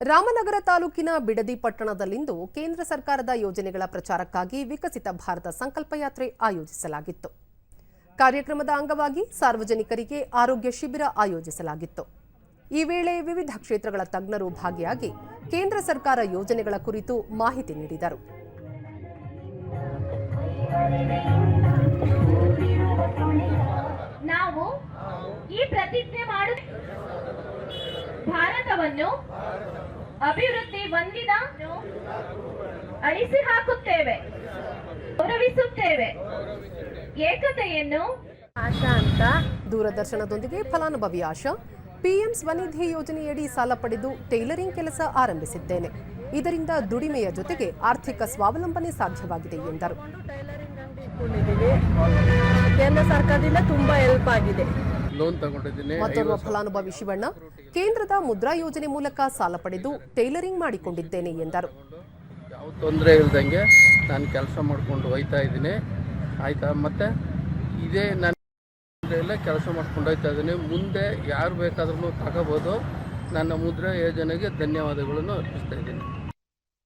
ರಾಮನಗರ ತಾಲೂಕಿನ ಬಿಡದಿ ಪಟ್ಟಣದಲ್ಲಿಂದು ಕೇಂದ್ರ ಸರ್ಕಾರದ ಯೋಜನೆಗಳ ಪ್ರಚಾರಕ್ಕಾಗಿ ವಿಕಸಿತ ಭಾರತ ಸಂಕಲ್ಪ ಯಾತ್ರೆ ಆಯೋಜಿಸಲಾಗಿತ್ತು. ಕಾರ್ಯಕ್ರಮದ ಅಂಗವಾಗಿ ಸಾರ್ವಜನಿಕರಿಗೆ ಆರೋಗ್ಯ ಶಿಬಿರ ಆಯೋಜಿಸಲಾಗಿತ್ತು. ಈ ವೇಳೆ ವಿವಿಧ ಕ್ಷೇತ್ರಗಳ ತಜ್ಞರು ಭಾಗಿಯಾಗಿ ಕೇಂದ್ರ ಸರ್ಕಾರ ಯೋಜನೆಗಳ ಕುರಿತು ಮಾಹಿತಿ ನೀಡಿದರು. ನಾವು ಈ ಪ್ರತಿಜ್ಞೆ ಮಾಡುವ ಭಾರತವನ್ನು ಅಭಿವೃದ್ಧಿ ಹೊಂದಿದ ಅಳಿಸಿ ಹಾಕುತ್ತೇವೆ, ಗೌರವಿಸುತ್ತೇವೆ. ಏಕತೆಯನ್ನು ಆಶಾ ಅಂತ ದೂರದರ್ಶನದೊಂದಿಗೆ ಫಲಾನುಭವಿ ಆಶಾ ಪಿಎಂ ಸ್ವನಿಧಿ ಯೋಜನೆಯಡಿ ಸಾಲ ಪಡೆದು ಟೈಲರಿಂಗ್ ಕೆಲಸ ಆರಂಭಿಸಿದ್ದೇನೆ. ಇದರಿಂದ ದುಡಿಮೆಯ ಜೊತೆಗೆ ಆರ್ಥಿಕ ಸ್ವಾವಲಂಬನೆ ಸಾಧ್ಯವಾಗಿದೆ ಎಂದರು. ಕೇಂದ್ರ ಸರ್ಕಾರದಿಂದ ತುಂಬಾ ಹೆಲ್ಪ್ ಆಗಿದೆ. ಮತ್ತೋರ್ವ ಫಲಾನುಭವಿ ಶಿವಣ್ಣ ಕೇಂದ್ರದ ಮುದ್ರಾ ಯೋಜನೆ ಮೂಲಕ ಸಾಲ ಪಡೆದು ಟೈಲರಿಂಗ್ ಮಾಡಿಕೊಂಡಿದ್ದೇನೆ ಎಂದರು. ಯಾವ ತೊಂದರೆ ಇಲ್ದಂಗೆ ನಾನು ಕೆಲಸ ಮಾಡ್ಕೊಂಡು ಹೋಯ್ತಾ ಇದ್ದೀನಿ. ಆಯ್ತಾ, ಮತ್ತೆ ಇದೇ ನಾನು ಕೆಲಸ ಮಾಡ್ಕೊಂಡು ಹೋಯ್ತಾ ಇದ್ದೀನಿ. ಮುಂದೆ ಯಾರು ಬೇಕಾದ್ರೂ ತಗೋಬೋದು. ನನ್ನ ಮುದ್ರಾ ಯೋಜನೆಗೆ ಧನ್ಯವಾದಗಳನ್ನು ಅರ್ಪಿಸ್ತಾ ಇದ್ದೀನಿ.